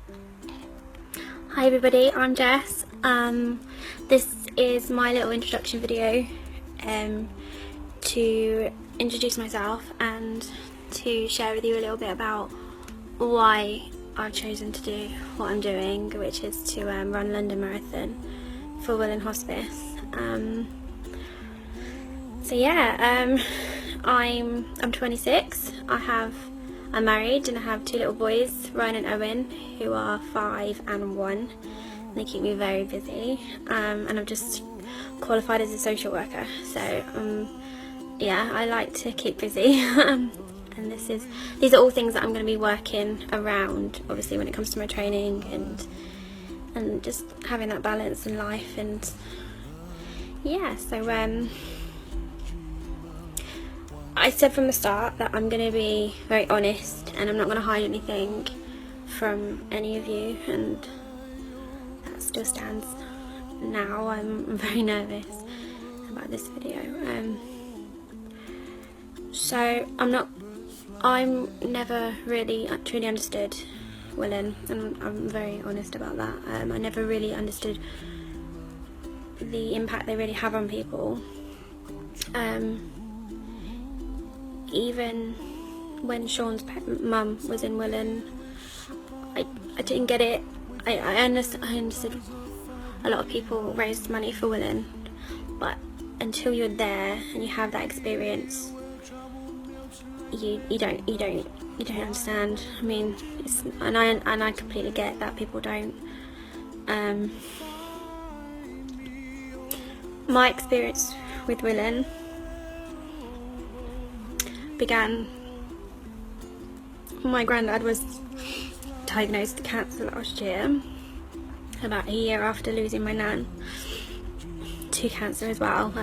Hi everybody, I'm Jess. This is my little introduction video to introduce myself and to share with you a little bit about why I've chosen to do what I'm doing, which is to run London Marathon for Willen Hospice. I'm 26. I'm married and I have two little boys, Ryan and Owen, who are 5 and 1. And they keep me very busy. And I'm just qualified as a social worker. So I like to keep busy. And these are all things that I'm going to be working around, obviously, when it comes to my training and just having that balance in life. And I said from the start that I'm going to be very honest and I'm not going to hide anything from any of you, and that still stands now. I'm very nervous about this video. I'm never really truly understood Willen, and I'm very honest about that. I never really understood the impact they really have on people. Even when Sean's mum was in Willen, I didn't get it. I understood a lot of people raised money for Willen, but until you're there and you have that experience, you don't understand. I mean, and I completely get that people don't. My experience with Willen began when my granddad was diagnosed with cancer last year, about a year after losing my nan to cancer as well.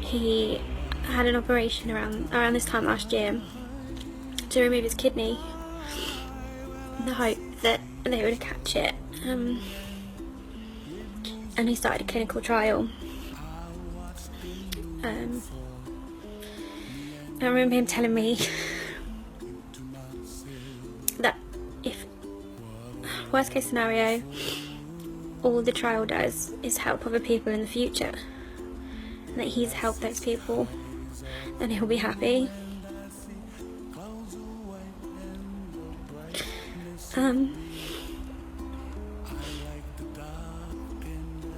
He had an operation around this time last year to remove his kidney in the hope that they would catch it, and he started a clinical trial. I remember him telling me that if worst case scenario, all the trial does is help other people in the future, and that he's helped those people, then he'll be happy. And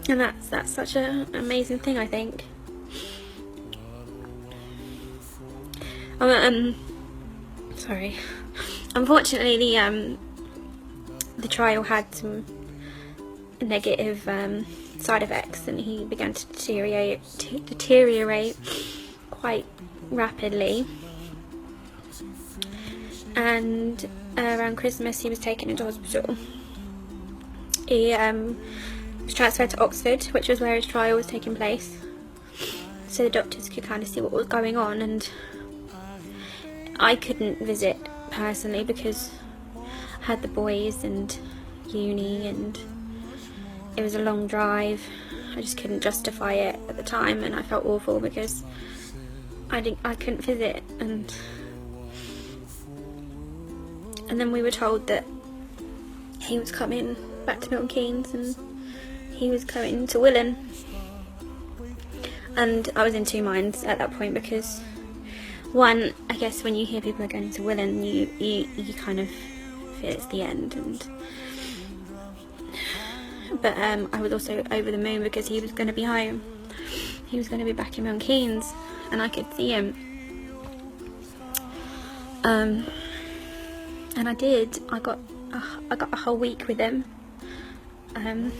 that's such an amazing thing, I think. Sorry. Unfortunately, the trial had some negative side effects, and he began to deteriorate quite rapidly. And around Christmas, he was taken into hospital. He was transferred to Oxford, which was where his trial was taking place, so the doctors could kind of see what was going on. And I couldn't visit personally because I had the boys and uni, and it was a long drive. I just couldn't justify it at the time, and I felt awful because I couldn't visit. And then we were told that he was coming back to Milton Keynes and he was coming to Willen, and I was in two minds at that point because, one, I guess when you hear people are going to Willen, you kind of feel it's the end, but I was also over the moon because he was going to be home. He was going to be back in Milton Keynes, and I could see him. And I did. I got a whole week with him. I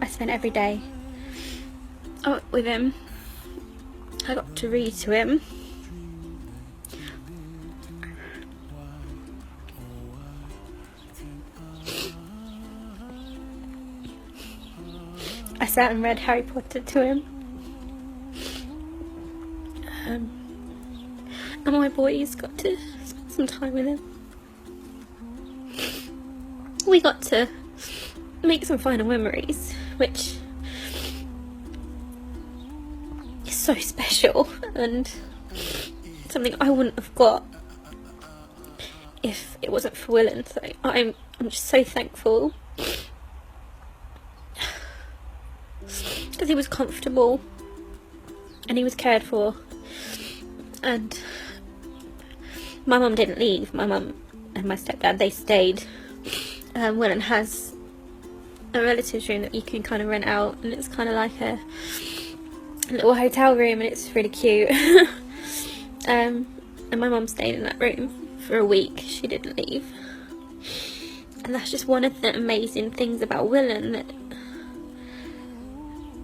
spent every day with him. I got to read to him. I sat and read Harry Potter to him. And my boys got to spend some time with him. We got to make some final memories, which is so special and something I wouldn't have got if it wasn't for Willen. So I'm just so thankful, because he was comfortable and he was cared for, and my mum didn't leave. My mum and my stepdad, they stayed. Willen has a relatives room that you can kind of rent out, and it's kind of like a little hotel room, and it's really cute. And my mum stayed in that room for a week. She didn't leave, and that's just one of the amazing things about Willen, that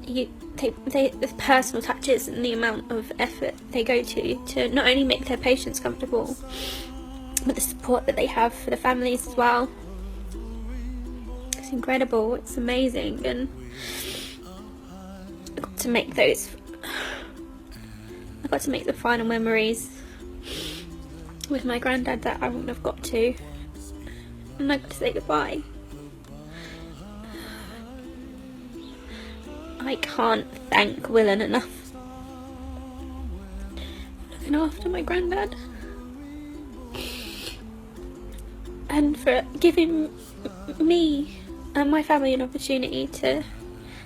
the personal touches and the amount of effort they go to not only make their patients comfortable, but the support that they have for the families as well. It's incredible, it's amazing, and I got to make the final memories with my granddad that I wouldn't have got to, and I got to say goodbye. I can't thank Willen enough for looking after my granddad and for giving me and my family an opportunity to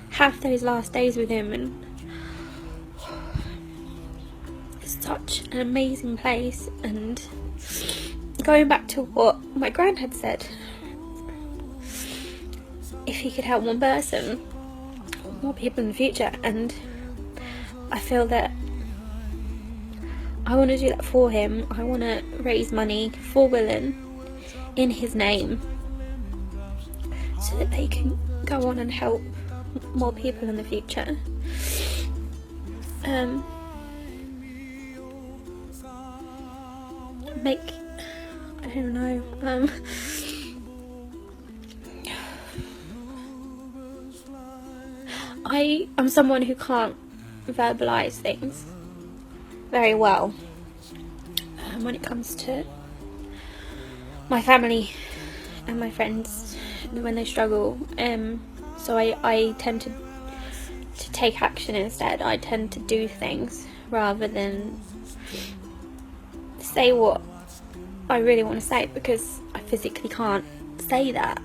have those last days with him. And it's such an amazing place. And going back to what my granddad said, if he could help one person, more people in the future, and I feel that I want to do that for him. I want to raise money for Willen in his name so that they can go on and help more people in the future. I don't know, I'm someone who can't verbalise things very well when it comes to my family and my friends when they struggle. So I tend to take action instead. I tend to do things rather than say what I really want to say, because I physically can't say that.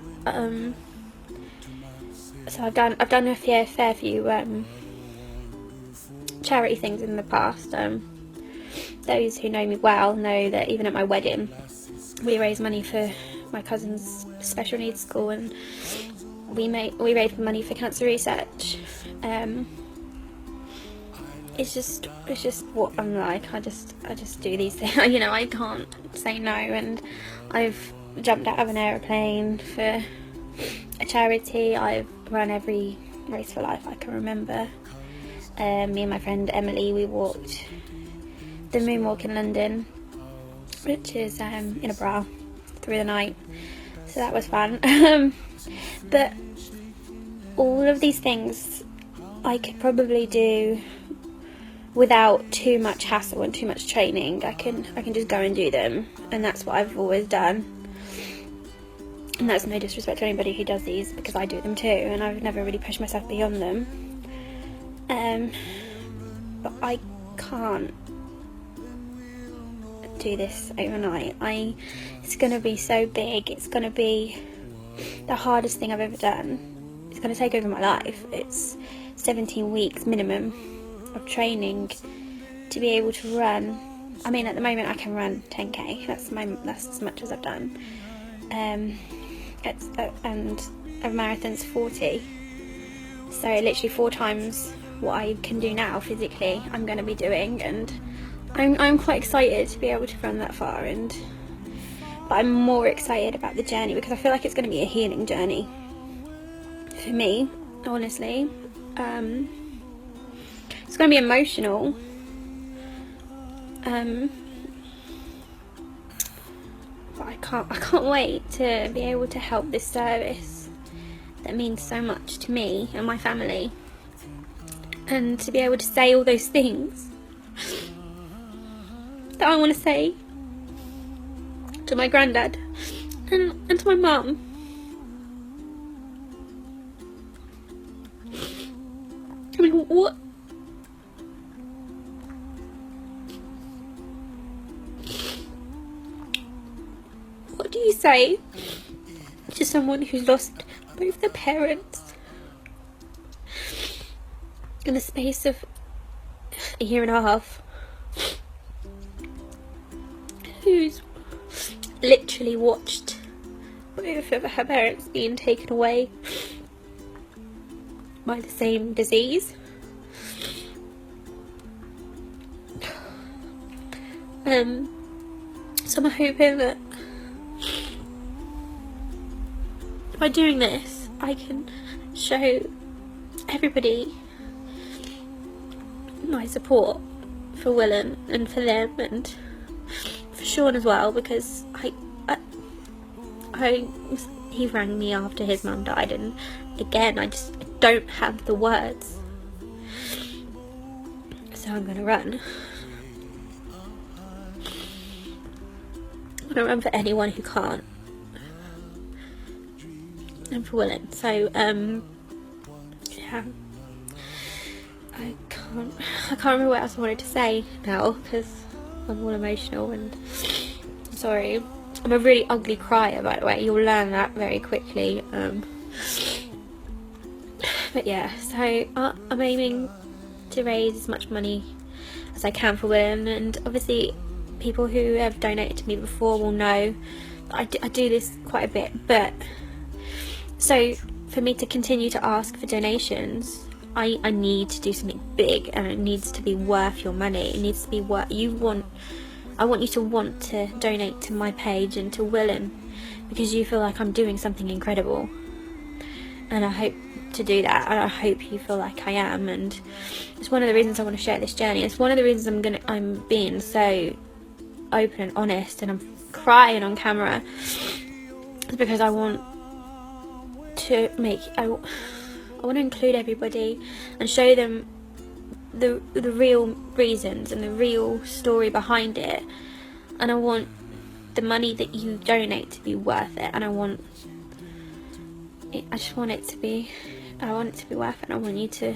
So I've done a fair few charity things in the past. Those who know me well know that even at my wedding, we raised money for my cousin's special needs school, and we raised money for cancer research. It's just what I'm like. I just do these things. You know, I can't say no, and I've jumped out of an aeroplane for a charity. I've run every race for life I can remember. Me and my friend Emily, we walked the moonwalk in London, which is in a bra through the night, so that was fun. But all of these things I could probably do without too much hassle and too much training. I can just go and do them, and that's what I've always done. And that's no disrespect to anybody who does these, because I do them too, and I've never really pushed myself beyond them. But I can't do this overnight. It's going to be so big. It's going to be the hardest thing I've ever done. It's going to take over my life. It's 17 weeks minimum of training to be able to run. I mean, at the moment I can run 10k. That's as much as I've done. And a marathon's 40. So literally 4 times what I can do now physically, I'm going to be doing, and I'm quite excited to be able to run that far. But I'm more excited about the journey, because I feel like it's going to be a healing journey for me, honestly. It's going to be emotional. But I can't wait to be able to help this service that means so much to me and my family, and to be able to say all those things that I want to say to my granddad and to my mum. I mean, what? say to someone who's lost both their parents in the space of a year and a half, who's literally watched both of her parents being taken away by the same disease. So I'm hoping that by doing this I can show everybody my support for Willen and for them and for Sean as well, because he rang me after his mum died, and again I don't have the words, so I'm gonna run. I'm gonna run for anyone who can't, and for Willen. So yeah, I can't remember what else I wanted to say now because I'm all emotional and sorry. I'm a really ugly crier, by the way. You'll learn that very quickly. But yeah, so I'm aiming to raise as much money as I can for Willen, and obviously people who have donated to me before will know that I do this quite a bit. But so for me to continue to ask for donations, I need to do something big, and it needs to be worth your money. It needs to be worth I want you to want to donate to my page and to Willen because you feel like I'm doing something incredible, and I hope to do that, and I hope you feel like I am. And it's one of the reasons I want to share this journey. It's one of the reasons I'm being so open and honest, and I'm crying on camera. It's because I want to I want to include everybody and show them the real reasons and the real story behind it, and I want the money that you donate to be worth it, and I want it to be worth it, and I want you to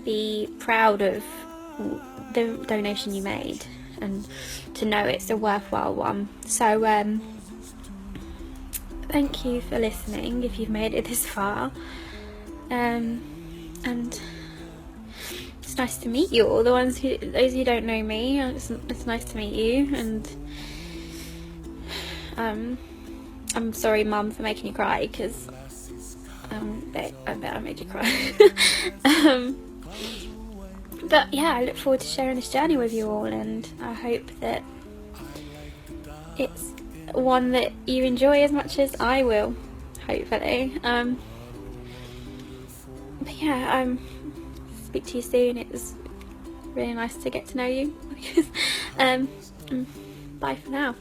be proud of the donation you made and to know it's a worthwhile one. So thank you for listening if you've made it this far, and it's nice to meet you all. Those who don't know me, it's nice to meet you. And I'm sorry, Mum, for making you cry, because I bet I made you cry. But yeah, I look forward to sharing this journey with you all, and I hope that it's one that you enjoy as much as I will, hopefully. But yeah, speak to you soon. It was really nice to get to know you. Bye for now.